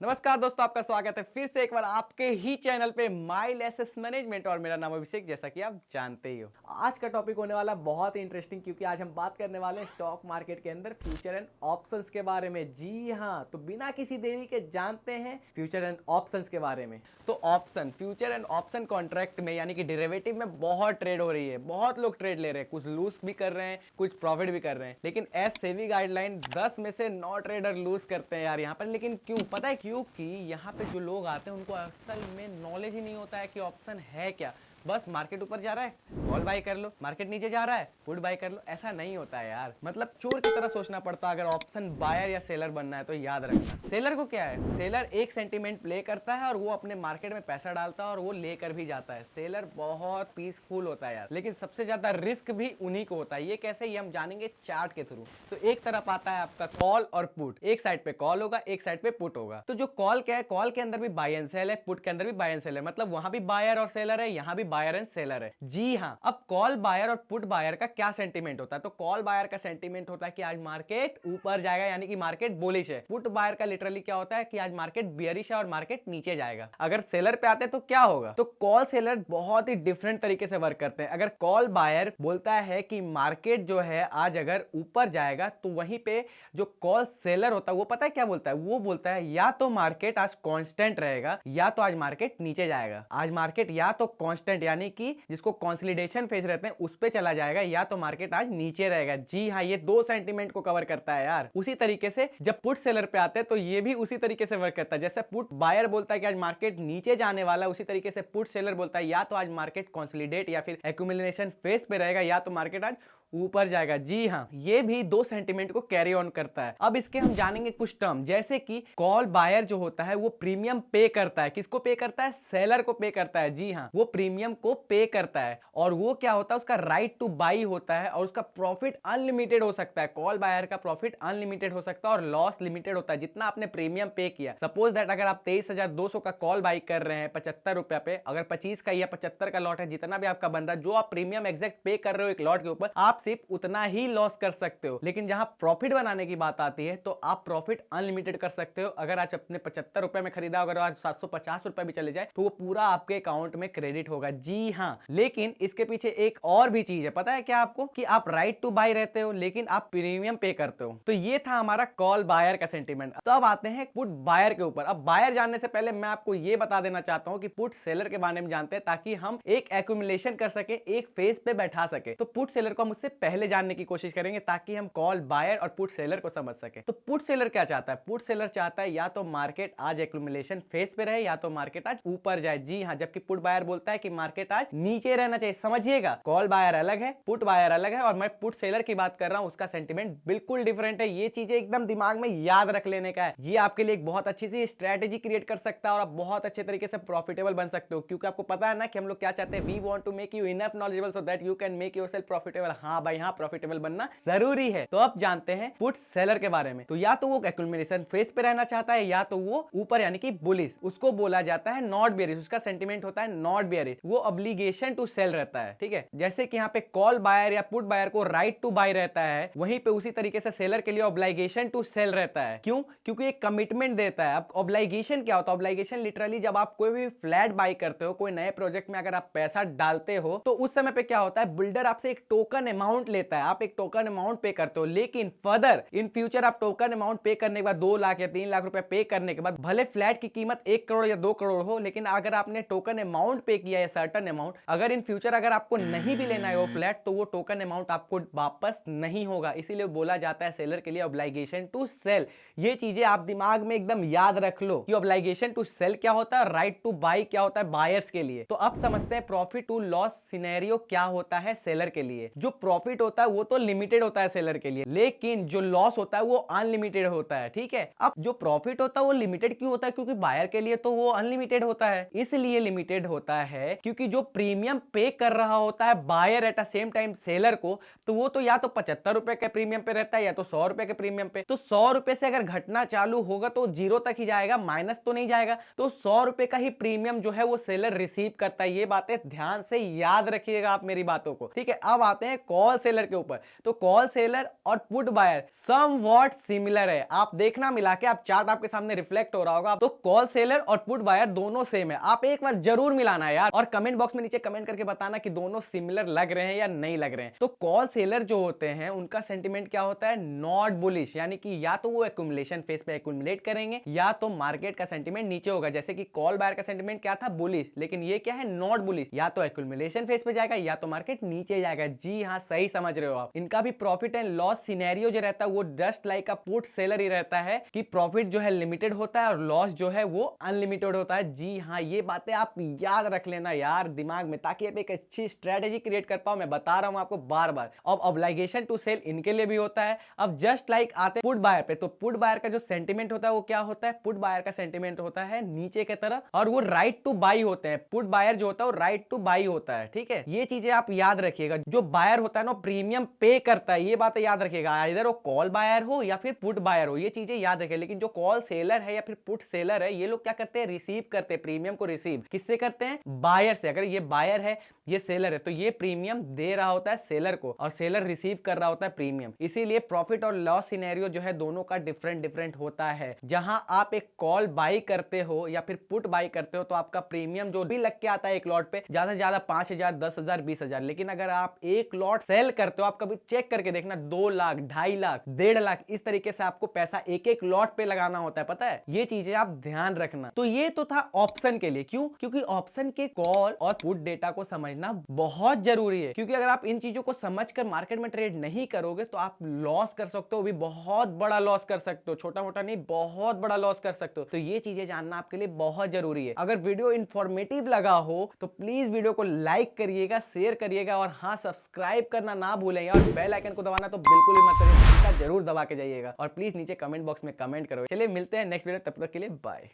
नमस्कार दोस्तों, आपका स्वागत है फिर से एक बार आपके ही चैनल पे माइल एसेस मैनेजमेंट। और मेरा नाम अभिषेक, जैसा कि आप जानते ही हो। आज का टॉपिक होने वाला बहुत ही इंटरेस्टिंग, क्योंकि आज हम बात करने वाले हैं स्टॉक मार्केट के अंदर फ्यूचर एंड ऑप्शंस के बारे में। जी हाँ, तो बिना किसी देरी के जानते हैं फ्यूचर एंड ऑप्शंस के बारे में। तो option, future and option contract में यानी कि डेरिवेटिव में बहुत ट्रेड हो रही है, बहुत लोग ट्रेड ले रहे हैं, कुछ लूज भी कर रहे हैं, कुछ प्रॉफिट भी कर रहे हैं। लेकिन एस सेबी गाइडलाइन 10 में से 9 ट्रेडर लूज करते हैं यार यहाँ पर। लेकिन क्यों पता है? क्योंकि यहाँ पे जो लोग आते हैं उनको असल में नॉलेज ही नहीं होता है कि ऑप्शन है क्या। बस मार्केट ऊपर जा रहा है, कॉल बाय कर लो, मार्केट नीचे जा रहा है, पुट बाय कर लो। ऐसा नहीं होता है यार, मतलब चोर की तरह सोचना पड़ता है अगर ऑप्शन बायर या सेलर बनना है तो। याद रखना, सेलर को क्या है, सेलर एक सेंटीमेंट प्ले करता है और वो अपने मार्केट में पैसा डालता है और वो लेकर भी जाता है। सेलर बहुत पीसफुल होता है यार, लेकिन सबसे ज्यादा रिस्क भी उन्हीं को होता है। ये कैसे, ये हम जानेंगे चार्ट के थ्रू। तो एक तरफ आता है आपका कॉल और पुट, एक साइड पे कॉल होगा, एक साइड पे पुट होगा। तो जो कॉल क्या है, कॉल के अंदर भी बाय एंड सेल है, पुट के अंदर भी बाय एंड सेल है, मतलब वहां भी बायर और सेलर है, यहाँ भी बायर एंड सेलर है। जी हाँ, अब कॉल बायर और पुट बायर का क्या सेंटीमेंट होता है? तो कॉल बायर का सेंटीमेंट होता है कि आज मार्केट ऊपर जाएगा, यानी कि मार्केट बुलिश है। पुट बायर का लिटरली क्या होता है कि आज मार्केट बियरिश है और मार्केट नीचे जाएगा। अगर सेलर पे आते हैं तो क्या होगा? तो कॉल सेलर बहुत ही डिफरेंट तरीके से वर्क करते हैं। अगर कॉल बायर बोलता है कि मार्केट जो है आज अगर ऊपर जाएगा, तो वहीं पे जो कॉल सेलर होता है वो पता है क्या बोलता है? वो बोलता है या तो मार्केट आज कांस्टेंट रहेगा या तो आज मार्केट नीचे जाएगा। आज मार्केट या तो कांस्टेंट यानी कि जिसको कंसोलिडेशन फेज रहते हैं उस पे चला जाएगा, या तो मार्केट आज नीचे रहेगा। जी हाँ, ये दो सेंटीमेंट को कवर करता है यार। उसी तरीके से जब पुट सेलर पे आते हैं तो ये भी उसी तरीके से वर्क करता है। जैसे पुट बायर बोलता है कि आज मार्केट नीचे जाने वाला है, उसी तरीके से पुट सेलर बोलता है या तो आज मार्केट कंसोलिडेट या फिर एक्यूमुलेशन फेज पे रहेगा, या तो मार्केट आज ऊपर जाएगा। जी हाँ, ये भी दो सेंटीमेंट को कैरी ऑन करता है। अब इसके हम जानेंगे कुछ टर्म, जैसे कि कॉल बायर जो होता है वो प्रीमियम पे करता है। किसको पे करता है? सेलर को पे करता है। जी हाँ, वो प्रीमियम को पे करता है। और वो क्या होता है? उसका राइट टू बाई होता है और उसका प्रॉफिट अनलिमिटेड हो सकता है। कॉल बायर का प्रॉफिट अनलिमिटेड हो सकता है और लॉस लिमिटेड होता है। जितना आपने प्रीमियम पे किया, सपोज दैट अगर आप 23,200 का कॉल बाई कर रहे हैं 75 रुपया पे, अगर 25 का या 75 का लॉट है, जितना भी आपका बंदा, जो आप प्रीमियम एग्जैक्ट पे कर रहे हो एक लॉट के ऊपर, आप सिर्फ उतना ही लॉस कर सकते हो। लेकिन जहां प्रॉफिट बनाने की बात आती है तो आप प्रॉफिट अनलिमिटेड कर सकते हो। अगर आज अपने 75 रुपए में खरीदा, अगर आज 750 रुपए भी चले जाए तो वो पूरा आपके अकाउंट में क्रेडिट होगा। जी हाँ, लेकिन इसके पीछे एक और भी चीज है, पता है क्या आपको? कि आप राइट टू बाय रहते हो लेकिन आप प्रीमियम पे करते हो। तो ये था हमारा कॉल बायर का सेंटीमेंट। तो अब आते हैं पुट बायर के ऊपर। अब बायर जानने से पहले मैं आपको ये बता देना चाहता हूं कि पुट सेलर के बारे में जानते हैं, ताकि हम एक एक्यूमुलेशन कर सके, एक फेज पे बैठा सके। तो पुट सेलर को हम उससे पहले जानने की कोशिश करेंगे ताकि हम कॉल बायर और पुट सेलर को समझ सके। तो पुट सेलर क्या चाहता है? पुट सेलर चाहता है या तो मार्केट आज एक्यूमुलेशन फेज पे रहे या तो मार्केट आज ऊपर जाए। जी हाँ, जबकि पुट बायर बोलता है कि मार्केट आज नीचे रहना चाहिए। समझिएगा, कॉल बायर अलग है, पुट बायर अलग है, और मैं पुट सेलर की बात कर रहा हूं, उसका सेंटीमेंट बिल्कुल डिफरेंट है। ये चीजें एकदम दिमाग में याद रख लेने का है। ये आपके लिए एक बहुत अच्छी सी स्ट्रेटेजी क्रिएट कर सकता है और आप बहुत अच्छे तरीके से प्रॉफिटेबल बन सकते हो। क्योंकि आपको पता है ना कि हम लोग क्या चाहते हैं, we want to make you enough knowledgeable so that you can make yourself profitable. हाँ भाई हाँ, प्रॉफिटेबल बनना जरूरी है। तो अब जानते हैं पुट सेलर के बारे में। तो या तो वो एक्यूमुलेशन फेज पे रहना चाहता है या तो वो ऊपर यानी कि बुलिश, उसको बोला जाता है नॉट बेयरिश। उसका सेंटीमेंट होता है नॉट बेयरिश, वो ऑब्लिगेशन टू सेल रहता है। ठीक है, जैसे कि यहाँ पे कॉल बायर या पुट बायर को राइट टू बाय रहता है, वहीं पे उसी तरीके से सेलर के लिए ऑब्लिगेशन टू सेल रहता है। क्यों? क्योंकि एक कमिटमेंट देता है। अब ऑब्लिगेशन क्या होता है? ऑब्लिगेशन लिटरली जब आप कोई भी फ्लैट बाय करते हो, कोई नए प्रोजेक्ट में अगर आप पैसा डालते हो, तो उस समय पे क्या होता है, बिल्डर आपसे एक टोकन अमाउंट लेता है, आप एक टोकन अमाउंट पे करते हो। लेकिन फर्दर इन फ्यूचर आप टोकन अमाउंट पे करने के बाद 2 लाख या 3 लाख रुपए पे करने के बाद, भले फ्लैट की कीमत 1 करोड़ या 2 करोड़ हो, लेकिन अगर आपने टोकन अमाउंट पे किया है सर्टेन अमाउंट, अगर इन फ्यूचर अगर आपको नहीं भी लेना है वो फ्लैट, तो वो टोकन अमाउंट आपको वापस नहीं होगा। इसीलिए बोला जाता है सेलर के लिए ऑब्लिगेशन टू सेल। ये चीजें आप दिमाग में एकदम याद रख लो कि ऑब्लिगेशन टू सेल क्या होता है, राइट टू बाय क्या होता है बायर्स के लिए। तो अब समझते हैं प्रॉफिट टू लॉस सिनेरियो क्या होता है सेलर के लिए। जो प्रॉफिट होता है वो तो लिमिटेड होता है सेलर के लिए, लेकिन जो लॉस होता है वो अनलिमिटेड होता है। ठीक है, अब जो प्रॉफिट होता है वो लिमिटेड क्यों होता है? क्योंकि बायर के लिए तो वो अनलिमिटेड होता है। इसलिए लिमिटेड होता है क्योंकि जो प्रीमियम पे कर रहा होता है buyer at a same time seller को, तो वो तो या तो 75 रुपए के प्रीमियम पे रहता है या तो 100 रुपए के प्रीमियम पे। तो 100 रुपए से अगर घटना चालू होगा तो जीरो तक ही जाएगा, माइनस तो नहीं जाएगा। तो 100 रुपए का ही प्रीमियम जो है वो सेलर रिसीव करता है। ये बातें ध्यान से याद रखिएगा आप मेरी बातों को। ठीक है, अब आते हैं कॉल कॉल सेलर के ऊपर। तो कॉल सेलर और पुट बायर समवॉट सिमिलर है। आप देखना मिला के, आप चार्ट आपके सामने रिफ्लेक्ट हो रहा होगा, तो कॉल सेलर और पुट बायर दोनों सेम है। आप एक बार जरूर मिलाना यार, और कमेंट बॉक्स में नीचे कमेंट करके बताना कि दोनों सिमिलर लग रहे हैं या नहीं लग रहे हैं। तो कॉल सेलर जो होते हैं उनका सेंटीमेंट क्या होता है, नॉट बुलिश, यानी कि या तो वो एक्यूमुलेशन फेज पे एक्यूमुलेट करेंगे या तो मार्केट का सेंटीमेंट नीचे होगा। जैसे कि कॉल बायर का सेंटीमेंट क्या था, बुलिश, लेकिन ये क्या है, नॉट बुलिश, या तो एक्यूमुलेशन फेज पे जाएगा या तो मार्केट नीचे जाएगा। जी हाँ, सही समझ रहे हो आप। इनका भी प्रॉफिट एंड लॉस सिनेरियो जो रहता है वो just like a put seller ही रहता है कि प्रॉफिट जो है लिमिटेड होता है और लॉस जो है वो अनलिमिटेड होता है। जी हाँ, ये बातें आप याद रख लेना यार दिमाग में, ताकि आप एक अच्छी स्ट्रेटेजी क्रिएट कर पाओ। मैं बता रहा हूं आपको बार बार। अब ऑब्लिगेशन टू सेल इनके लिए भी होता है। अब जस्ट लाइक आते पुट बायर पे, तो पुट बायर का जो सेंटीमेंट होता है वो क्या होता है, पुट बायर का सेंटीमेंट होता है नीचे की तरफ, और वो राइट टू बाई होते हैं। पुट बायर जो होता है वो राइट टू बाई होता है, ठीक है। ये चीजें आप याद रखिएगा। जो बायर होता है ना प्रीमियम पे करता है, ये बातें याद रखिएगा। इधर वो कॉल बायर हो या फिर पुट बायर हो, ये चीजें याद रखिए। लेकिन जो कॉल सेलर है या फिर पुट सेलर है, ये लोग क्या करते हैं, रिसीव करते हैं प्रीमियम को। रिसीव किससे करते हैं, बायर से। अगर ये बायर है ये सेलर है, तो ये प्रीमियम दे रहा होता है सेलर को और सेलर रिसीव कर रहा होता है प्रीमियम। इसीलिए प्रॉफिट और लॉस सिनेरियो जो है दोनों का डिफरेंट डिफरेंट होता है। जहां आप एक कॉल बाई करते हो या फिर पुट बाई करते हो, तो आपका प्रीमियम जो भी लग के आता है एक लॉट पे, ज्यादा से ज्यादा 5,000, 10,000, 20,000। लेकिन अगर आप एक लॉट सेल करते हो, आप कभी चेक करके देखना, 2 लाख, 2.5 लाख, 1.5 लाख, इस तरीके से आपको पैसा एक एक लॉट पे लगाना होता है, पता है। ये चीजें आप ध्यान रखना। तो ये तो था ऑप्शन के लिए। क्यों? क्योंकि ऑप्शन के कॉल और पुट डेटा को समझना बहुत जरूरी है। क्योंकि अगर आप इन चीजों को समझकर मार्केट में ट्रेड नहीं करोगे तो आप लॉस कर सकते हो, भी बहुत बड़ा लॉस कर सकते हो, छोटा मोटा नहीं, बहुत बड़ा लॉस कर सकते हो। तो ये चीजें जानना आपके लिए बहुत जरूरी है। अगर वीडियो इंफॉर्मेटिव लगा हो तो प्लीज वीडियो को लाइक करिएगा, शेयर करिएगा, और हाँ, सब्सक्राइब करना ना भूलें, और बेल आइकन को दबाना तो बिल्कुल ही मत करिए, जरूर दबा के जाइएगा। और प्लीज नीचे कमेंट बॉक्स में कमेंट करो। चलिए मिलते हैं नेक्स्ट वीडियो, तब तक के लिए बाय।